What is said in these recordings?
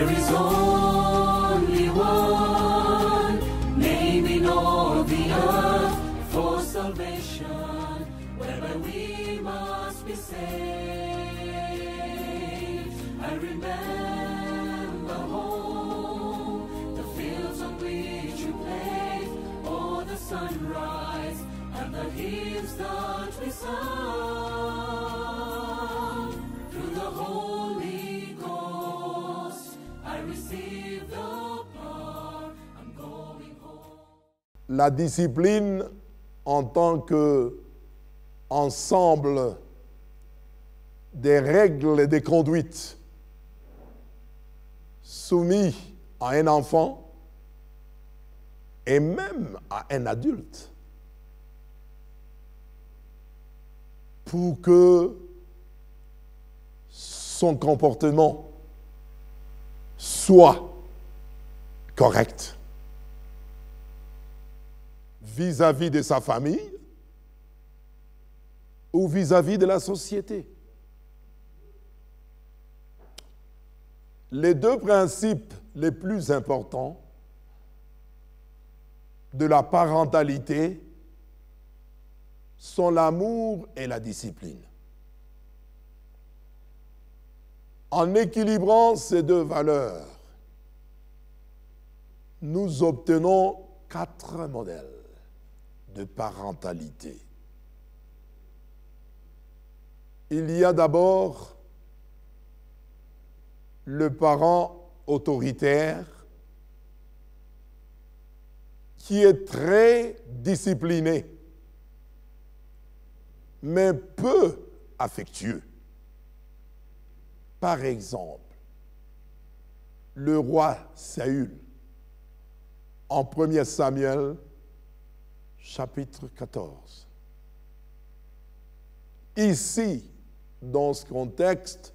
There is only one name in all the earth for salvation, whereby we must be saved. I remember home, the fields on which you played, or the sunrise and the hymns that we sang. Through the Holy Ghost, I receive the power. I'm going home. La discipline en tant que ensemble des règles et des conduites soumis à un enfant et même à un adulte pour que son comportement soit correct vis-à-vis de sa famille ou vis-à-vis de la société. Les deux principes les plus importants de la parentalité sont l'amour et la discipline. En équilibrant ces deux valeurs, nous obtenons 4 modèles de parentalité. Il y a d'abord le parent autoritaire qui est très discipliné, mais peu affectueux. Par exemple, le roi Saül, en 1 Samuel, chapitre 14. Ici, dans ce contexte,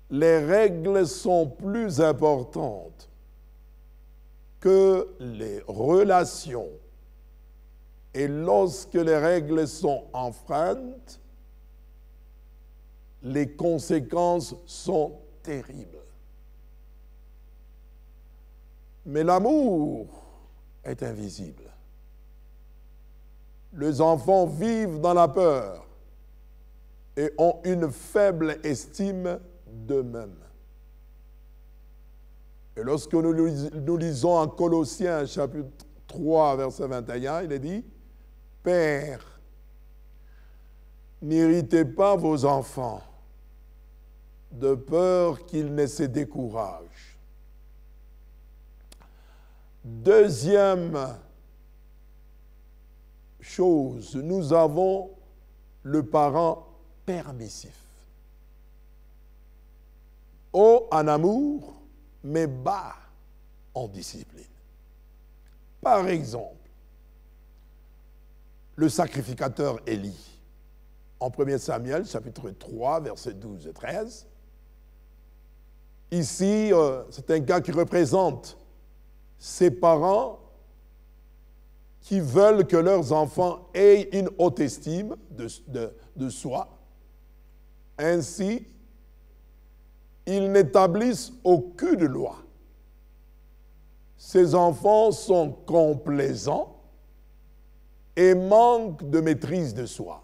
les règles sont plus importantes que les relations. Et lorsque les règles sont enfreintes, les conséquences sont terribles. Mais l'amour est invisible. Les enfants vivent dans la peur et ont une faible estime d'eux-mêmes. Et lorsque nous lisons en Colossiens chapitre 3, verset 21, il est dit, « Père, n'irritez pas vos enfants, de peur qu'ils ne se découragent. » Deuxième chose, nous avons le parent permissif. Haut en amour, mais bas en discipline. Par exemple, le sacrificateur Élie, en 1 Samuel, chapitre 3, versets 12 et 13. Ici, c'est un cas qui représente ces parents qui veulent que leurs enfants aient une haute estime de soi. Ainsi, ils n'établissent aucune loi. Ces enfants sont complaisants et manquent de maîtrise de soi.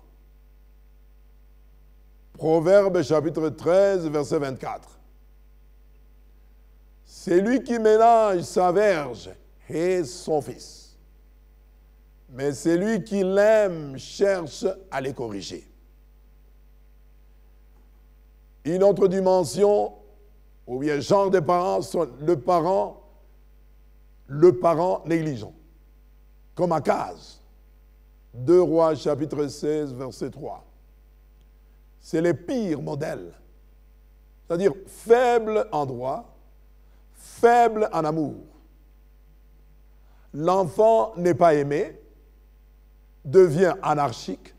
Proverbe chapitre 13, verset 24. C'est lui qui ménage sa verge et son fils. Mais celui qui l'aime cherche à les corriger. Une autre dimension, ou bien genre de parents, sont le parent négligent. Comme Akaz, 2 Rois chapitre 16, verset 3. C'est le pire modèle. C'est-à-dire faible en droit, faible en amour. L'enfant n'est pas aimé, devient anarchique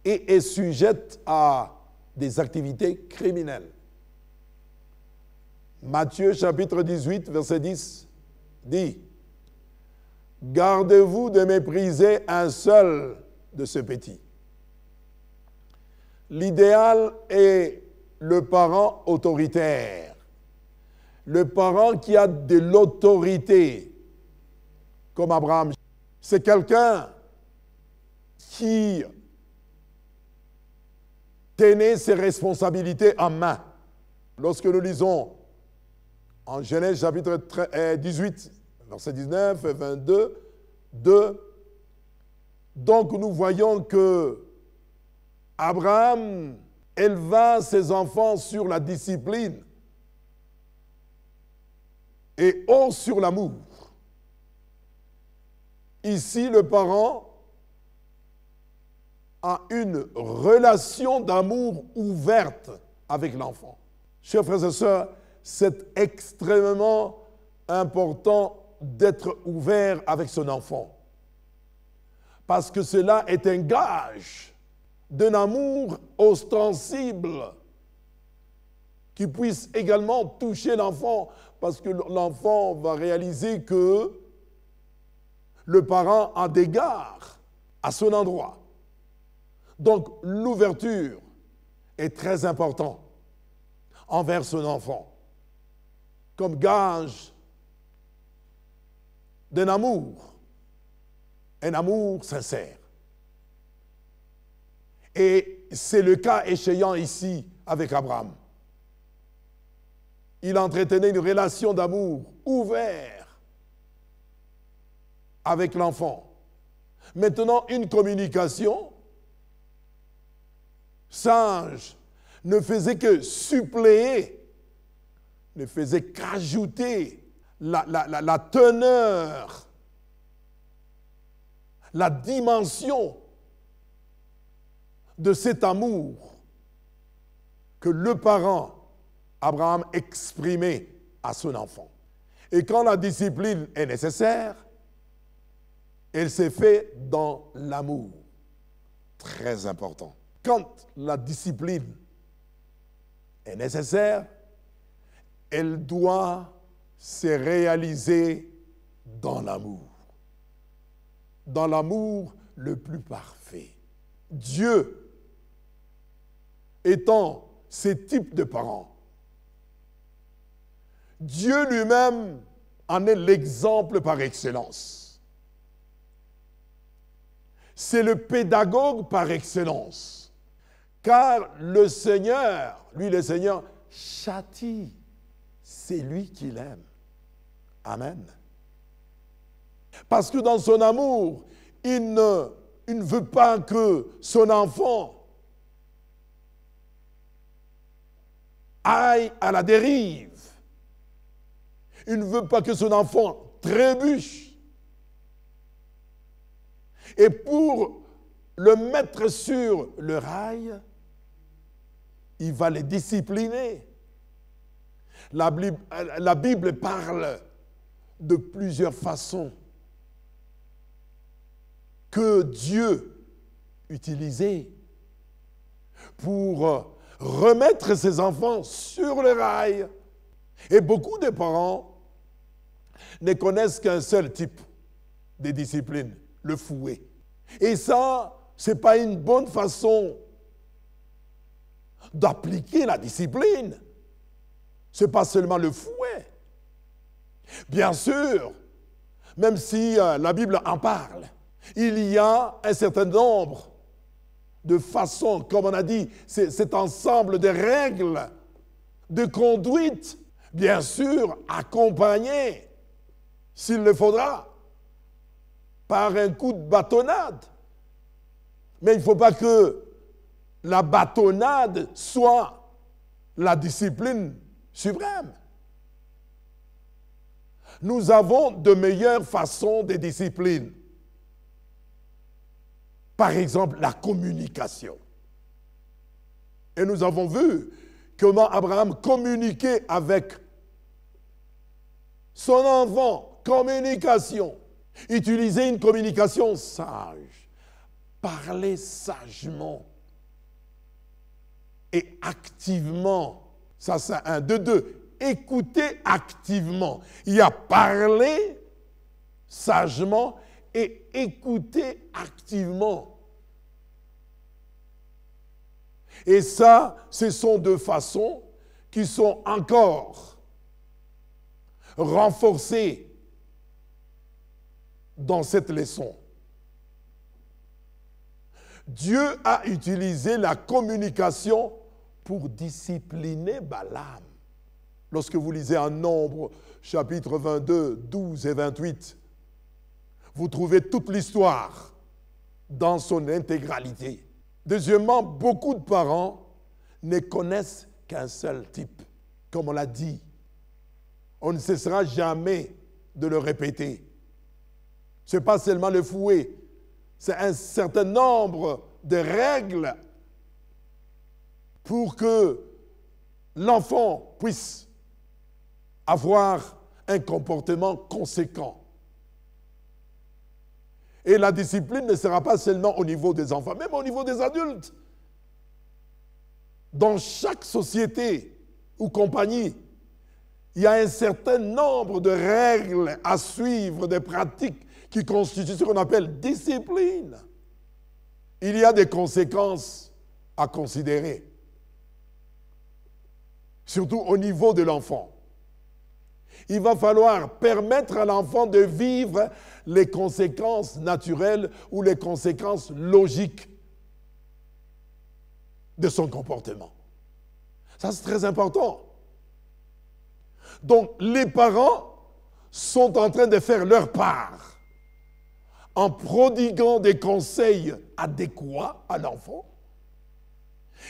et est sujette à des activités criminelles. Matthieu chapitre 18, verset 10 dit « Gardez-vous de mépriser un seul de ce petit. » L'idéal est le parent autoritaire le parent qui a de l'autorité, comme Abraham, c'est quelqu'un qui tenait ses responsabilités en main. Lorsque nous lisons en Genèse chapitre 18, verset 19 et 22, 2, donc nous voyons que Abraham éleva ses enfants sur la discipline et sur l'amour. Ici, le parent a une relation d'amour ouverte avec l'enfant. Chers frères et sœurs, c'est extrêmement important d'être ouvert avec son enfant. Parce que cela est un gage d'un amour ostensible qui puisse également toucher l'enfant, parce que l'enfant va réaliser que le parent a des égards à son endroit. Donc, l'ouverture est très importante envers son enfant, comme gage d'un amour, un amour sincère. Et c'est le cas échéant ici avec Abraham. Il entretenait une relation d'amour ouverte avec l'enfant. Maintenant, une communication sage ne faisait que suppléer, ne faisait qu'ajouter la teneur, la dimension de cet amour que le parent Abraham exprimait à son enfant. Et quand la discipline est nécessaire, elle s'est faite dans l'amour. Très important. Quand la discipline est nécessaire, elle doit se réaliser dans l'amour. Dans l'amour le plus parfait. Dieu étant ce type de parent, Dieu lui-même en est l'exemple par excellence. C'est le pédagogue par excellence. Car le Seigneur, lui le Seigneur, châtie celui qu'il aime. Amen. Parce que dans son amour, il ne veut pas que son enfant aille à la dérive. Il ne veut pas que son enfant trébuche. Et pour le mettre sur le rail, il va les discipliner. La Bible parle de plusieurs façons que Dieu utilisait pour remettre ses enfants sur le rail. Et beaucoup de parents ne connaissent qu'un seul type de discipline, le fouet. Et ça, ce n'est pas une bonne façon d'appliquer la discipline. Ce n'est pas seulement le fouet. Bien sûr, même si la Bible en parle, il y a un certain nombre de façons, comme on a dit, cet ensemble de règles, de conduite, bien sûr, accompagnées, s'il le faudra, par un coup de bâtonnade. Mais il ne faut pas que la bâtonnade soit la discipline suprême. Nous avons de meilleures façons de discipline. Par exemple, la communication. Et nous avons vu comment Abraham communiquait avec son enfant. Communication. Utiliser une communication sage. Parler sagement et activement. Ça, c'est un de deux. Écouter activement. Il y a parler sagement et écouter activement. Et ça, ce sont deux façons qui sont encore renforcer dans cette leçon. Dieu a utilisé la communication pour discipliner Balaam. Lorsque vous lisez en Nombre, chapitre 22, 12 et 28, vous trouvez toute l'histoire dans son intégralité. Deuxièmement, beaucoup de parents ne connaissent qu'un seul type. Comme on l'a dit, on ne cessera jamais de le répéter. Ce n'est pas seulement le fouet, c'est un certain nombre de règles pour que l'enfant puisse avoir un comportement conséquent. Et la discipline ne sera pas seulement au niveau des enfants, même au niveau des adultes. Dans chaque société ou compagnie, il y a un certain nombre de règles à suivre, des pratiques qui constituent ce qu'on appelle discipline. Il y a des conséquences à considérer, surtout au niveau de l'enfant. Il va falloir permettre à l'enfant de vivre les conséquences naturelles ou les conséquences logiques de son comportement. Ça, c'est très important. Donc, les parents sont en train de faire leur part en prodiguant des conseils adéquats à l'enfant.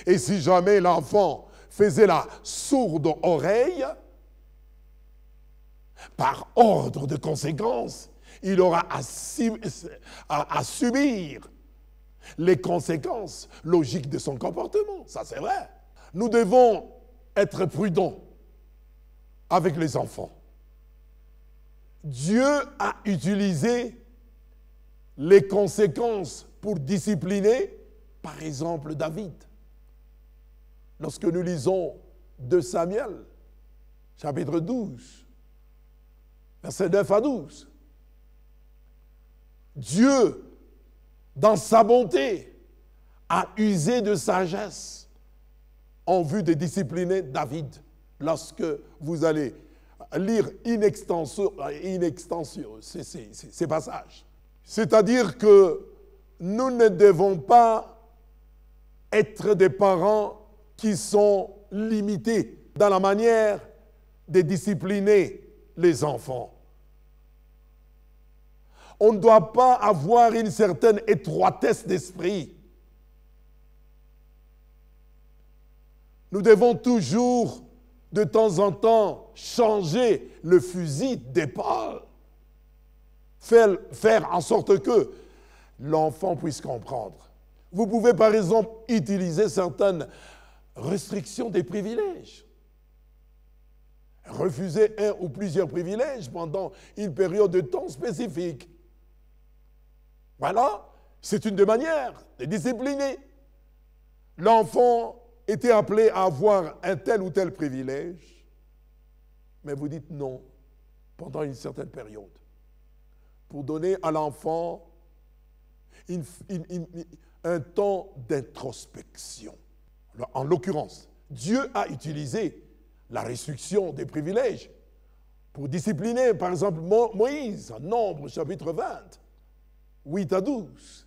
Et si jamais l'enfant faisait la sourde oreille, par ordre de conséquence, il aura à subir les conséquences logiques de son comportement. Ça, c'est vrai. Nous devons être prudents avec les enfants. Dieu a utilisé les conséquences pour discipliner, par exemple, David. Lorsque nous lisons 2 Samuel, chapitre 12, versets 9 à 12, Dieu, dans sa bonté, a usé de sagesse en vue de discipliner David. Lorsque vous allez lire in extenso ces passages. C'est-à-dire que nous ne devons pas être des parents qui sont limités dans la manière de discipliner les enfants. On ne doit pas avoir une certaine étroitesse d'esprit. Nous devons toujours, de temps en temps, changer le fusil d'épaule. Faire en sorte que l'enfant puisse comprendre. Vous pouvez, par exemple, utiliser certaines restrictions des privilèges. Refuser un ou plusieurs privilèges pendant une période de temps spécifique. Voilà, c'est une des manières de discipliner. L'enfant était appelé à avoir un tel ou tel privilège, mais vous dites non pendant une certaine période, pour donner à l'enfant un temps d'introspection. En l'occurrence, Dieu a utilisé la restriction des privilèges pour discipliner, par exemple, Moïse, en Nombre, chapitre 20, 8 à 12.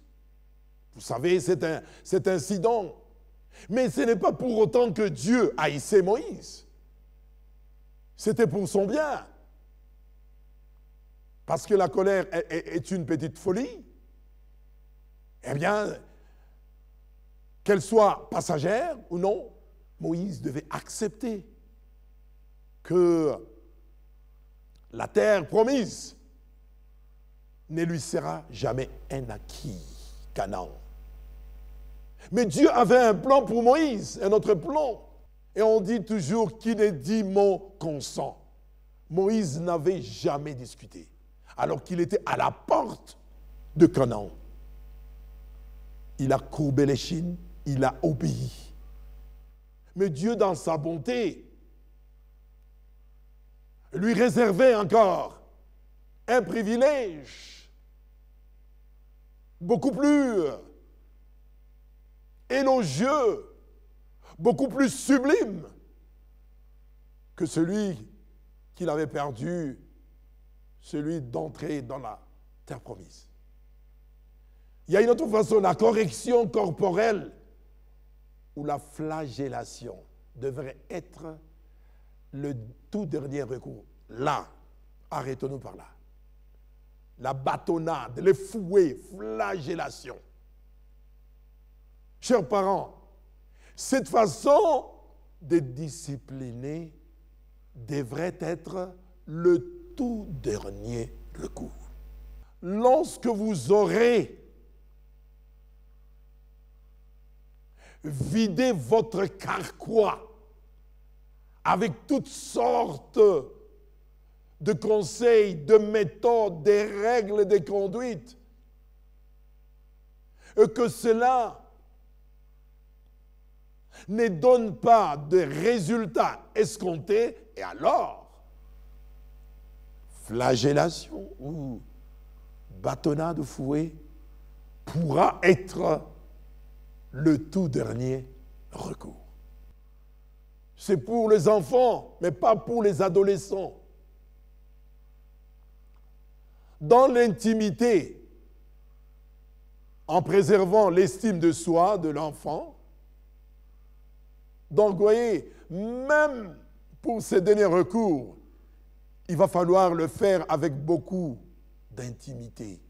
Vous savez, cet incident. Mais ce n'est pas pour autant que Dieu haïssait Moïse. C'était pour son bien. Parce que la colère est une petite folie. Eh bien, qu'elle soit passagère ou non, Moïse devait accepter que la terre promise ne lui sera jamais un acquis, Canaan. Mais Dieu avait un plan pour Moïse, un autre plan. Et on dit toujours qui ne dit mot consent. Moïse n'avait jamais discuté, alors qu'il était à la porte de Canaan. Il a courbé l'échine, il a obéi. Mais Dieu, dans sa bonté, lui réservait encore un privilège beaucoup plus élogieux, beaucoup plus sublime que celui qu'il avait perdu celui d'entrer dans la terre promise. Il y a une autre façon, la correction corporelle ou la flagellation devrait être le tout dernier recours. Là, arrêtons-nous par là. La bâtonnade, les fouets, flagellation. Chers parents, cette façon de discipliner devrait être le tout dernier recours. Lorsque vous aurez vidé votre carquois avec toutes sortes de conseils, de méthodes, des règles de conduite, et que cela ne donne pas de résultats escomptés, et alors, flagellation ou bâtonnade fouet pourra être le tout dernier recours. C'est pour les enfants, mais pas pour les adolescents. Dans l'intimité, en préservant l'estime de soi de l'enfant. Donc, vous voyez, même pour ces derniers recours, il va falloir le faire avec beaucoup d'intimité.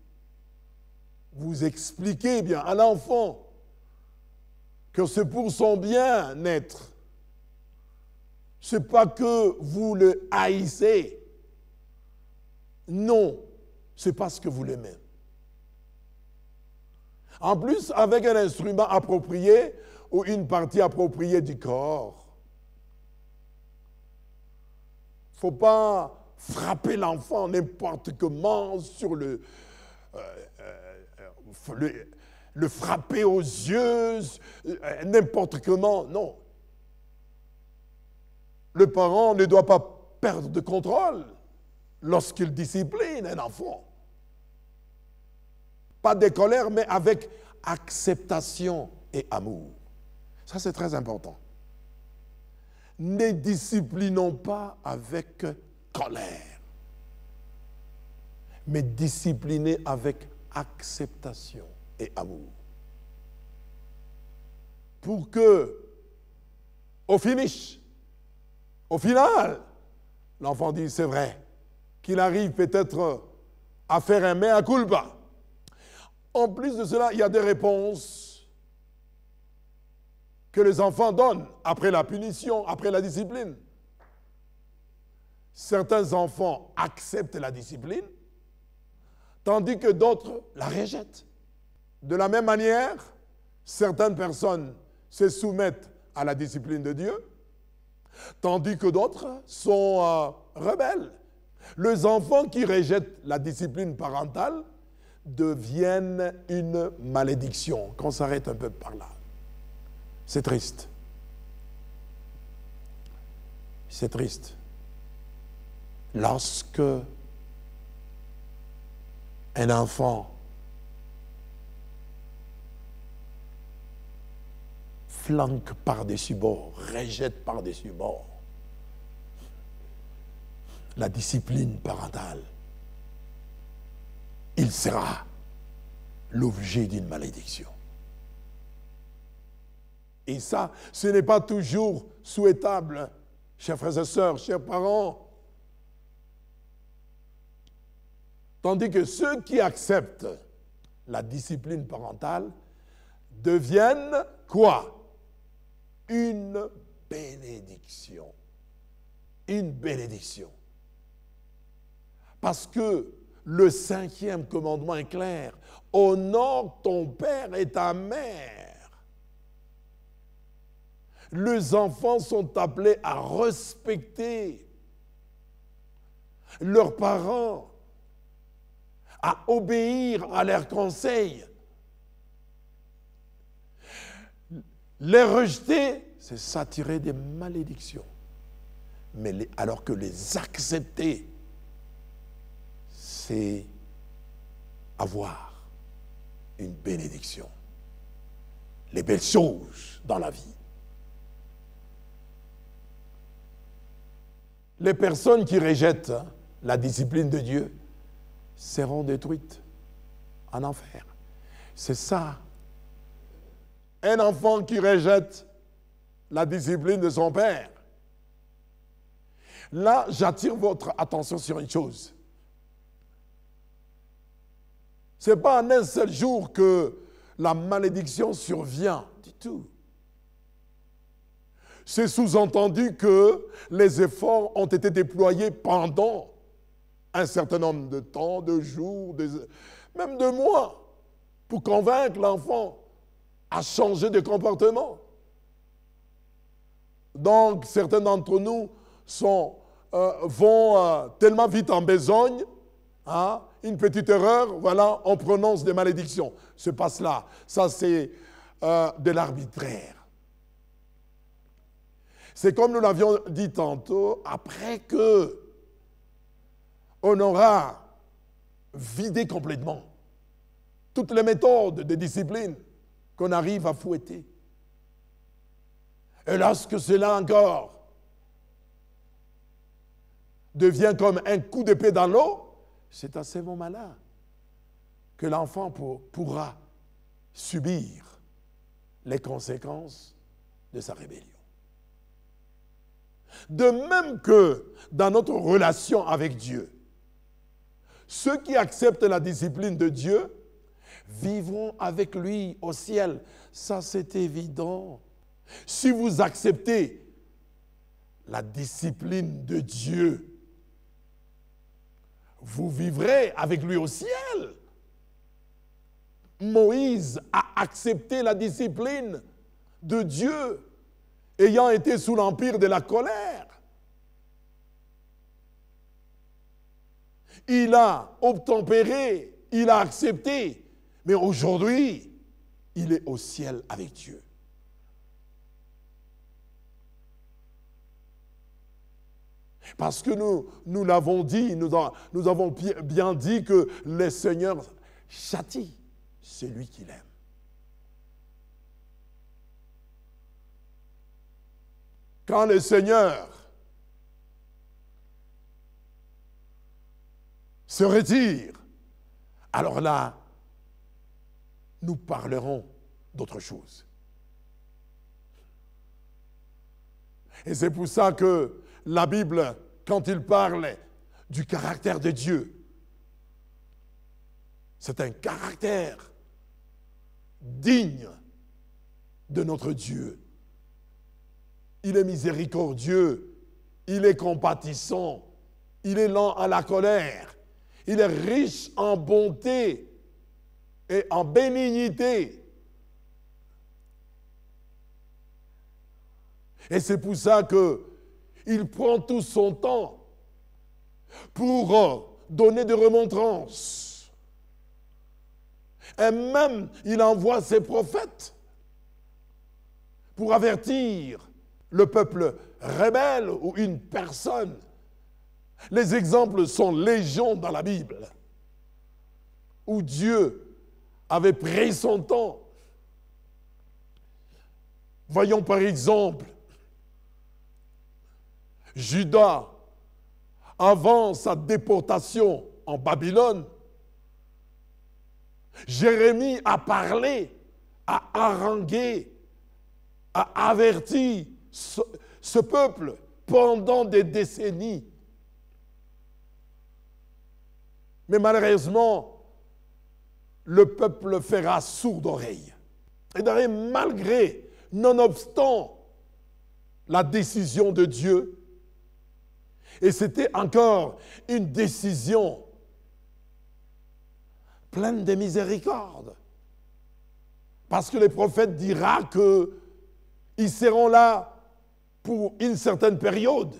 Vous expliquez bien à l'enfant que c'est pour son bien-être. Ce n'est pas que vous le haïssez. Non, c'est parce que vous l'aimez. En plus, avec un instrument approprié ou une partie appropriée du corps. Il ne faut pas frapper l'enfant n'importe comment sur le frapper aux yeux, n'importe comment. Non. Le parent ne doit pas perdre de contrôle lorsqu'il discipline un enfant. Pas de colère, mais avec acceptation et amour. Ça, c'est très important. Ne disciplinons pas avec colère, mais disciplinez avec acceptation et amour. Pour que, au final, l'enfant dit, c'est vrai, qu'il arrive peut-être à faire un mea culpa. En plus de cela, il y a des réponses que les enfants donnent après la punition, après la discipline. Certains enfants acceptent la discipline, tandis que d'autres la rejettent. De la même manière, certaines personnes se soumettent à la discipline de Dieu, tandis que d'autres sont rebelles. Les enfants qui rejettent la discipline parentale deviennent une malédiction. Qu'on s'arrête un peu par là. C'est triste. C'est triste. Lorsque un enfant flanque par-dessus bord, rejette par-dessus bord la discipline parentale, il sera l'objet d'une malédiction. Et ça, ce n'est pas toujours souhaitable, chers frères et sœurs, chers parents. Tandis que ceux qui acceptent la discipline parentale deviennent quoi? Une bénédiction. Une bénédiction. Parce que le 5e commandement est clair. Honore ton père et ta mère. Les enfants sont appelés à respecter leurs parents, à obéir à leurs conseils. Les rejeter, c'est s'attirer des malédictions. Mais alors que les accepter, c'est avoir une bénédiction. Les belles choses dans la vie. les personnes qui rejettent la discipline de Dieu seront détruites en enfer. C'est ça. Un enfant qui rejette la discipline de son père. Là, j'attire votre attention sur une chose. Ce n'est pas en un seul jour que la malédiction survient du tout. C'est sous-entendu que les efforts ont été déployés pendant un certain nombre de temps, de jours, même de mois, pour convaincre l'enfant à changer de comportement. Donc, certains d'entre nous vont tellement vite en besogne, hein, une petite erreur, voilà, on prononce des malédictions. Ce n'est pas cela. Ça, c'est de l'arbitraire. C'est comme nous l'avions dit tantôt, après que on aura vidé complètement toutes les méthodes de discipline qu'on arrive à fouetter. Et lorsque cela encore devient comme un coup d'épée dans l'eau, c'est à ce moment-là que l'enfant pourra subir les conséquences de sa rébellion. De même que dans notre relation avec Dieu, ceux qui acceptent la discipline de Dieu vivront avec lui au ciel. Ça, c'est évident. Si vous acceptez la discipline de Dieu, vous vivrez avec lui au ciel. Moïse a accepté la discipline de Dieu, ayant été sous l'empire de la colère. Il a obtempéré, il a accepté, mais aujourd'hui, il est au ciel avec Dieu. Parce que nous l'avons dit, nous avons bien dit que le Seigneur châtie celui qu'il aime. Quand le Seigneur se retire, alors là, nous parlerons d'autre chose. Et c'est pour ça que la Bible, quand il parle du caractère de Dieu, c'est un caractère digne de notre Dieu. Il est miséricordieux, il est compatissant, il est lent à la colère, il est riche en bonté et en bénignité. Et c'est pour ça qu'il prend tout son temps pour donner des remontrances. Et même, il envoie ses prophètes pour avertir le peuple rebelle ou une personne. Les exemples sont légion dans la Bible, où Dieu avait pris son temps. Voyons par exemple Judas, avant sa déportation en Babylone. Jérémie a parlé, a harangué, a averti ce peuple pendant des décennies. Mais malheureusement, le peuple fera sourde oreille. Et d'ailleurs, malgré, nonobstant la décision de Dieu, et c'était encore une décision pleine de miséricorde. Parce que le prophète dira qu'ils seront là pour une certaine période.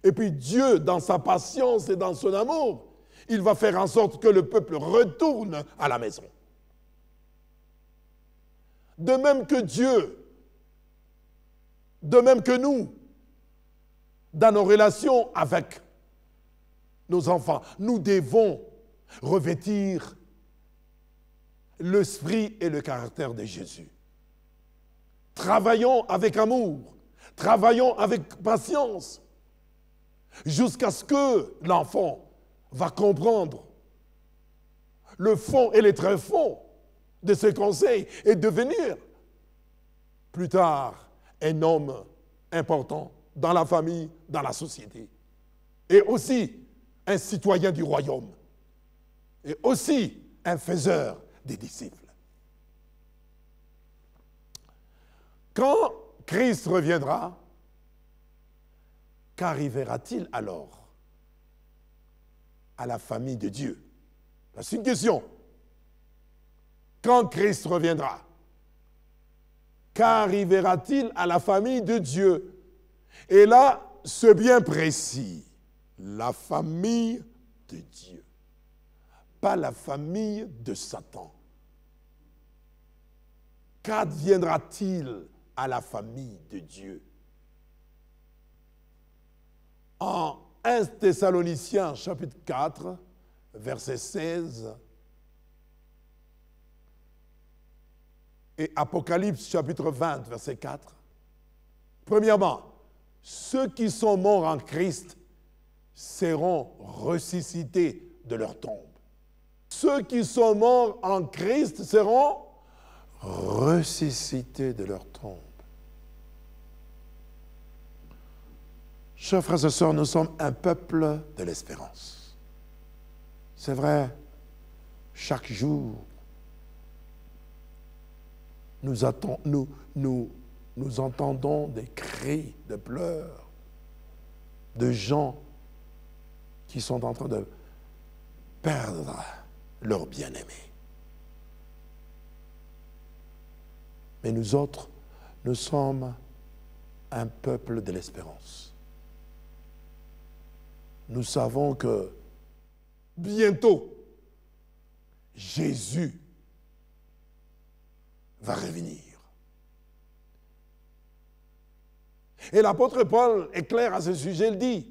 Et puis Dieu, dans sa patience et dans son amour, il va faire en sorte que le peuple retourne à la maison. De même que Dieu, de même que nous, dans nos relations avec nos enfants, nous devons revêtir l'esprit et le caractère de Jésus. Travaillons avec amour, travaillons avec patience. jusqu'à ce que l'enfant va comprendre le fond et les tréfonds de ses conseils et devenir plus tard un homme important dans la famille, dans la société. Et aussi un citoyen du royaume. Et aussi un faiseur des disciples. Quand Christ reviendra, qu'arrivera-t-il alors à la famille de Dieu? C'est une question. Quand Christ reviendra, qu'arrivera-t-il à la famille de Dieu? Et là, c'est bien précis. La famille de Dieu. Pas la famille de Satan. Qu'adviendra-t-il à la famille de Dieu? En 1 Thessaloniciens chapitre 4, verset 16, et Apocalypse chapitre 20, verset 4. Premièrement, ceux qui sont morts en Christ seront ressuscités de leur tombe. Ceux qui sont morts en Christ seront ressuscités de leur tombe. Chers frères et sœurs, nous sommes un peuple de l'espérance. C'est vrai, chaque jour, nous entendons des cris de pleurs de gens qui sont en train de perdre leur bien-aimé. Mais nous autres, nous sommes un peuple de l'espérance. Nous savons que bientôt, Jésus va revenir. Et l'apôtre Paul est clair à ce sujet, il dit,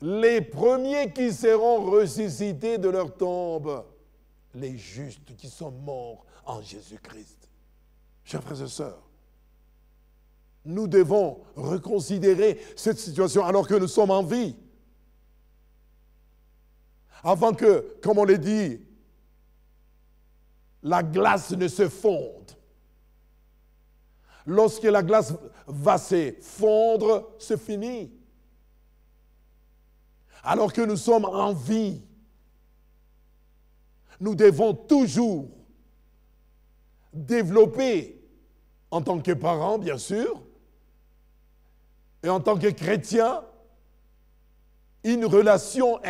les premiers qui seront ressuscités de leur tombe, les justes qui sont morts en Jésus-Christ. Chers frères et sœurs, nous devons reconsidérer cette situation alors que nous sommes en vie. Avant que, comme on l'a dit, la glace ne se fonde. Lorsque la glace va se fondre, c'est fini. Alors que nous sommes en vie, nous devons toujours développer, en tant que parents, bien sûr, et en tant que chrétiens, une relation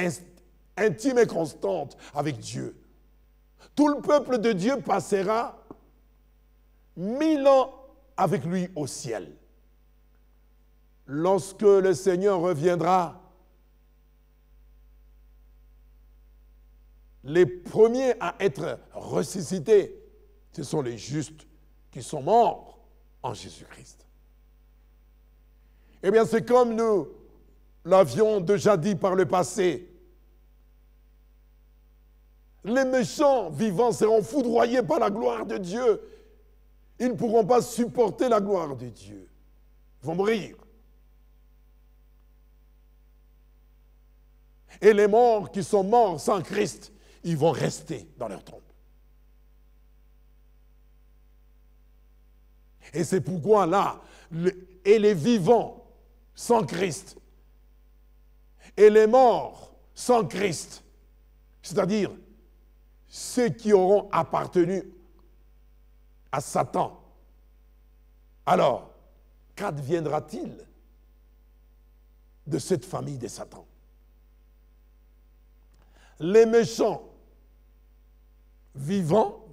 intime et constante avec Dieu. Tout le peuple de Dieu passera 1000 ans avec lui au ciel. Lorsque le Seigneur reviendra, les premiers à être ressuscités, ce sont les justes qui sont morts en Jésus-Christ. Eh bien, c'est comme nous l'avions déjà dit par le passé. Les méchants vivants seront foudroyés par la gloire de Dieu. Ils ne pourront pas supporter la gloire de Dieu. Ils vont mourir. Et les morts qui sont morts sans Christ, ils vont rester dans leur tombe. Et c'est pourquoi là, et les vivants sans Christ, et les morts sans Christ, c'est-à-dire ceux qui auront appartenu à Satan. Alors, qu'adviendra-t-il de cette famille de Satan? Les méchants vivants,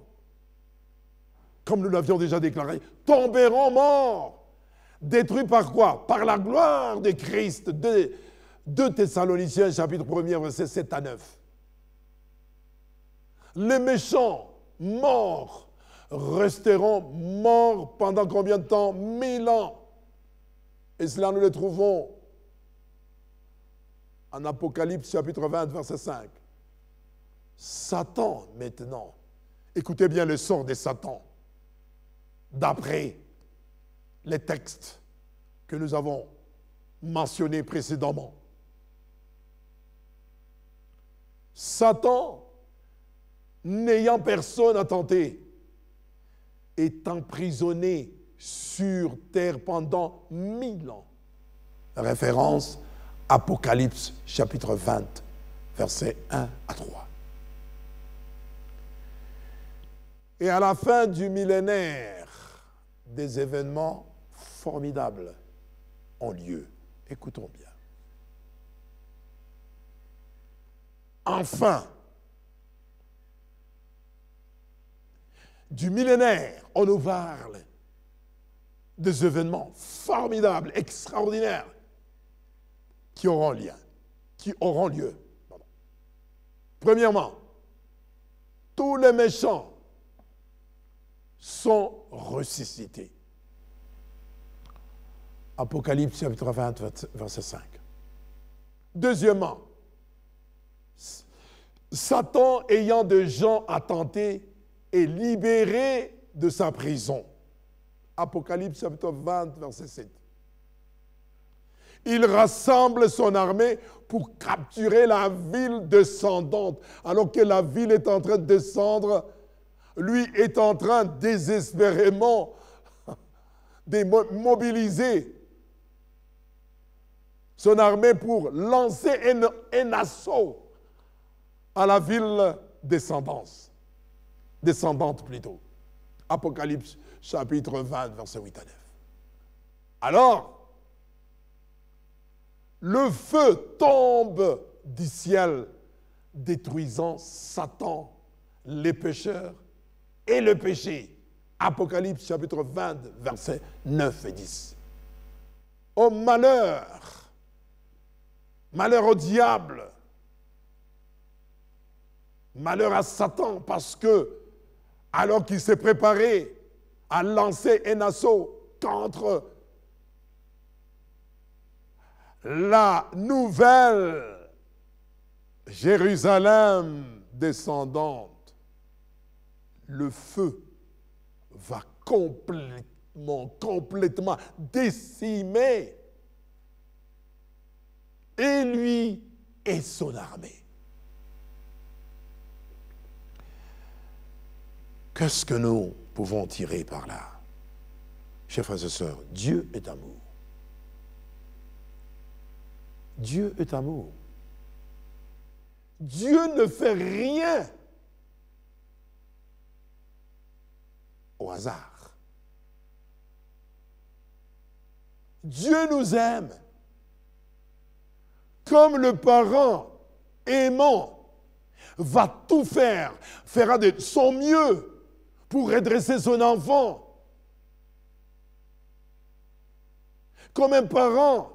comme nous l'avions déjà déclaré, tomberont morts. Détruits par quoi? Par la gloire de Christ. 2 Thessaloniciens, chapitre 1er, versets 7 à 9. Les méchants morts resteront morts pendant combien de temps? 1000 ans. Et cela, nous le trouvons en Apocalypse, chapitre 20, verset 5. Satan, maintenant, écoutez bien le sort de Satan, d'après les textes que nous avons mentionnés précédemment. Satan, n'ayant personne à tenter, est emprisonné sur terre pendant 1000 ans. Référence Apocalypse chapitre 20, versets 1 à 3. Et à la fin du millénaire, des événements formidables ont lieu. Écoutons bien. Enfin, du millénaire, on nous parle des événements formidables, extraordinaires, qui auront lieu. Premièrement, tous les méchants sont ressuscités. Apocalypse chapitre 20, verset 5. Deuxièmement, Satan ayant des gens à tenter est libéré de sa prison. Apocalypse chapitre 20, verset 7. Il rassemble son armée pour capturer la ville descendante. Alors que la ville est en train de descendre, lui est en train désespérément de mobiliser son armée pour lancer un assaut à la ville descendante plutôt. Apocalypse chapitre 20, verset 8 à 9. Alors, le feu tombe du ciel, détruisant Satan, les pécheurs et le péché. Apocalypse chapitre 20, versets 9 et 10. Au malheur au diable, malheur à Satan, parce que, alors qu'il s'est préparé à lancer un assaut contre la nouvelle Jérusalem descendante, le feu va complètement décimer et lui et son armée. Qu'est-ce que nous pouvons tirer par là? Chers frères et sœurs, Dieu est amour. Dieu est amour. Dieu ne fait rien au hasard. Dieu nous aime comme le parent aimant va tout faire, fera de son mieux pour redresser son enfant. Comme un parent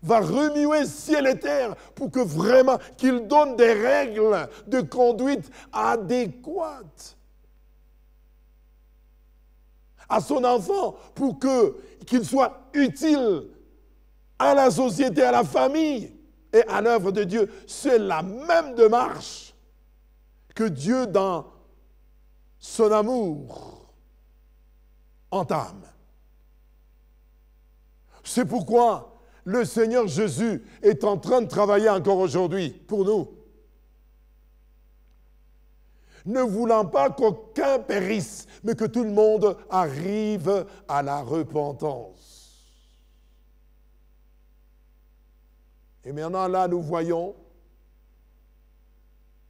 va remuer ciel et terre pour que vraiment qu'il donne des règles de conduite adéquates à son enfant pour qu'il soit utile à la société, à la famille et à l'œuvre de Dieu. C'est la même démarche que Dieu, dans son amour, entame. C'est pourquoi le Seigneur Jésus est en train de travailler encore aujourd'hui pour nous. Ne voulant pas qu'aucun périsse, mais que tout le monde arrive à la repentance. Et maintenant, là, nous voyons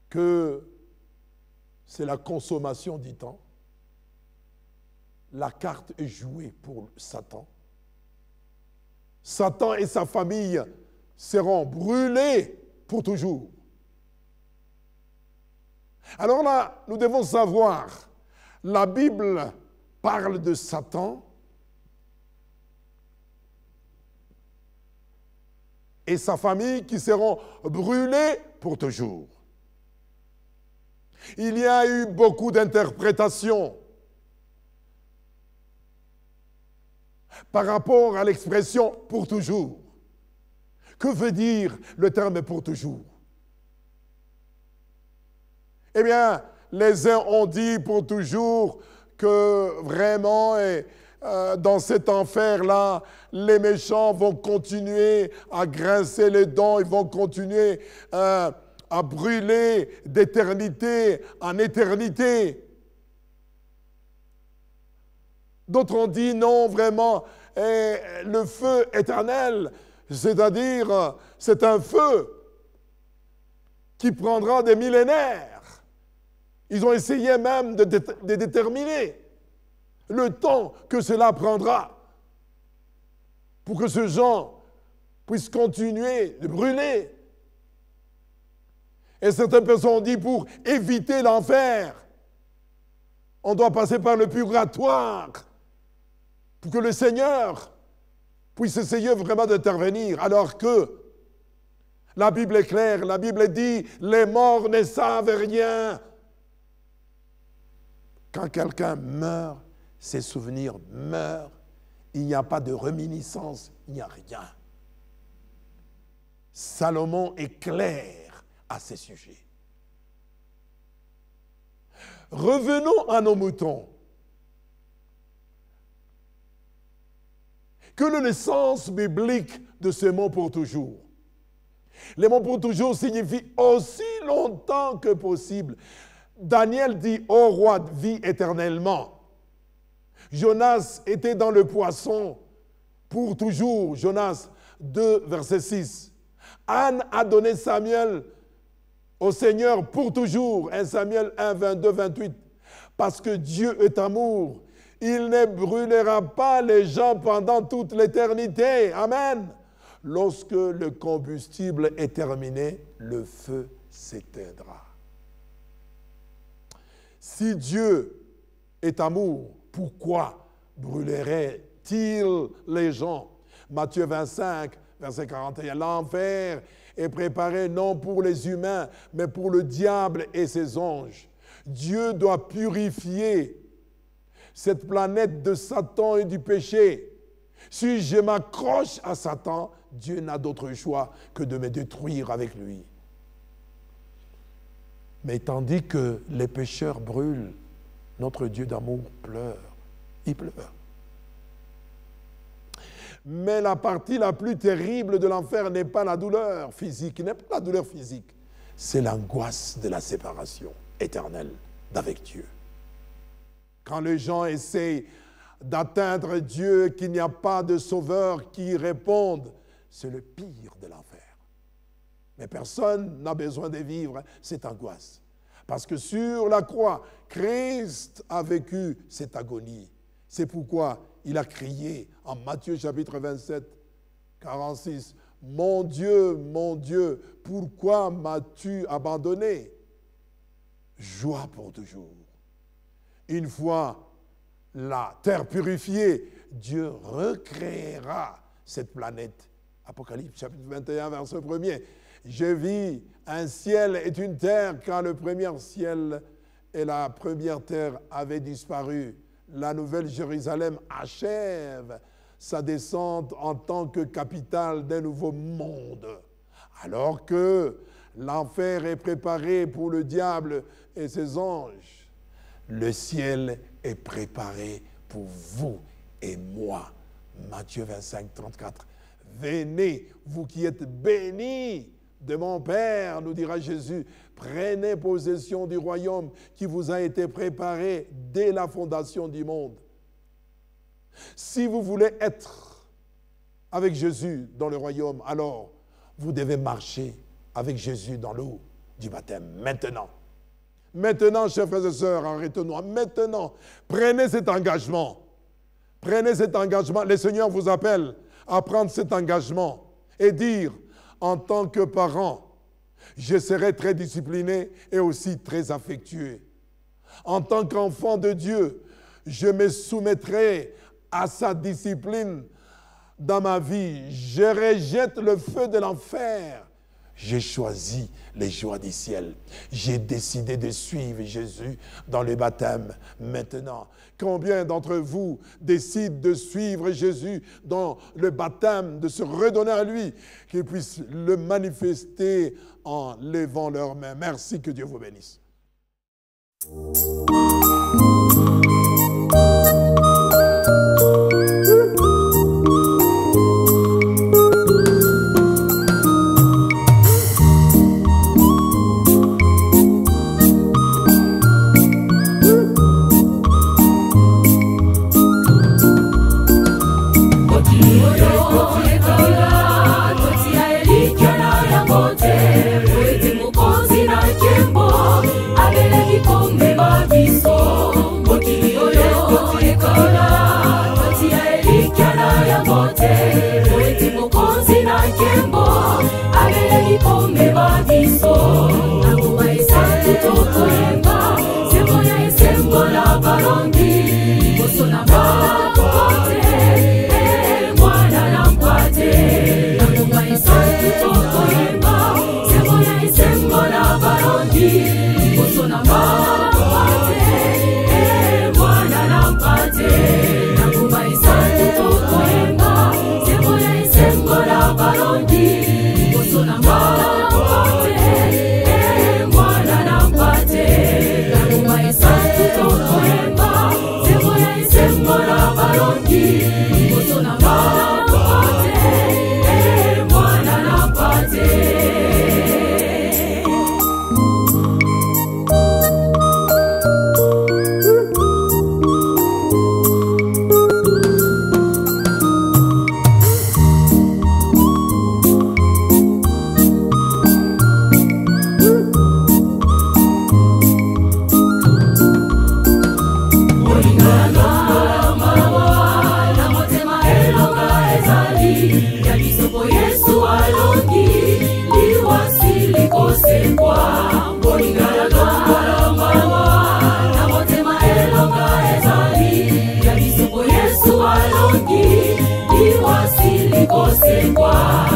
que c'est la consommation du temps. La carte est jouée pour Satan. Satan et sa famille seront brûlés pour toujours. Alors là, nous devons savoir, la Bible parle de Satan et sa famille qui seront brûlés pour toujours. Il y a eu beaucoup d'interprétations par rapport à l'expression « pour toujours ». Que veut dire le terme « pour toujours » ? Eh bien, les uns ont dit pour toujours que vraiment, dans cet enfer-là, les méchants vont continuer à grincer les dents, ils vont continuer à à brûler d'éternité en éternité. D'autres ont dit non, vraiment, le feu éternel, c'est-à-dire c'est un feu qui prendra des millénaires. Ils ont essayé même de déterminer le temps que cela prendra pour que ce genre puisse continuer de brûler. Et certaines personnes ont dit pour éviter l'enfer, on doit passer par le purgatoire pour que le Seigneur puisse essayer vraiment d'intervenir, alors que la Bible est claire, la Bible dit « les morts ne savent rien ». Quand quelqu'un meurt, ses souvenirs meurent, il n'y a pas de réminiscence, il n'y a rien. Salomon est clair à ces sujets. Revenons à nos moutons. Quelle est le sens biblique de ce mot pour toujours? Le mot pour toujours signifie aussi longtemps que possible. Daniel dit, ô roi, vis éternellement. Jonas était dans le poisson pour toujours. Jonas 2, verset 6. Anne a donné Samuel au Seigneur pour toujours. 1 Samuel 1, 22, 28. Parce que Dieu est amour. Il ne brûlera pas les gens pendant toute l'éternité. Amen. Lorsque le combustible est terminé, le feu s'éteindra. Si Dieu est amour, pourquoi brûlerait-il les gens? Matthieu 25, verset 41. L'enfer est préparé non pour les humains, mais pour le diable et ses anges. Dieu doit purifier cette planète de Satan et du péché. Si je m'accroche à Satan, Dieu n'a d'autre choix que de me détruire avec lui. Mais tandis que les pécheurs brûlent, notre Dieu d'amour pleure. Il pleure. Mais la partie la plus terrible de l'enfer n'est pas la douleur physique, n'est pas la douleur physique. C'est l'angoisse de la séparation éternelle d'avec Dieu. Quand les gens essayent d'atteindre Dieu, qu'il n'y a pas de sauveur qui réponde, c'est le pire de l'enfer. Mais personne n'a besoin de vivre cette angoisse. Parce que sur la croix, Christ a vécu cette agonie. C'est pourquoi il a crié en Matthieu chapitre 27, 46, « mon Dieu, pourquoi m'as-tu abandonné ?» Joie pour toujours. Une fois la terre purifiée, Dieu recréera cette planète. Apocalypse chapitre 21, verset 1er. Je vis un ciel et une terre, car le premier ciel et la première terre avaient disparu. La nouvelle Jérusalem achève sa descente en tant que capitale d'un nouveau monde. Alors que l'enfer est préparé pour le diable et ses anges, le ciel est préparé pour vous et moi. Matthieu 25, 34. Venez, vous qui êtes bénis de mon Père, nous dira Jésus, prenez possession du royaume qui vous a été préparé dès la fondation du monde. Si vous voulez être avec Jésus dans le royaume, alors vous devez marcher avec Jésus dans l'eau du baptême, maintenant. Maintenant, chers frères et sœurs, arrêtez-nous. Maintenant, prenez cet engagement. Prenez cet engagement. Le Seigneur vous appelle à prendre cet engagement et dire, en tant que parent, je serai très discipliné et aussi très affectueux. En tant qu'enfant de Dieu, je me soumettrai à sa discipline dans ma vie. Je rejette le feu de l'enfer. J'ai choisi les joies du ciel. J'ai décidé de suivre Jésus dans le baptême maintenant. Combien d'entre vous décident de suivre Jésus dans le baptême, de se redonner à lui, qu'il puisse le manifester en levant leurs mains? Merci, que Dieu vous bénisse. Yesu alongi, iwasili kosekwa.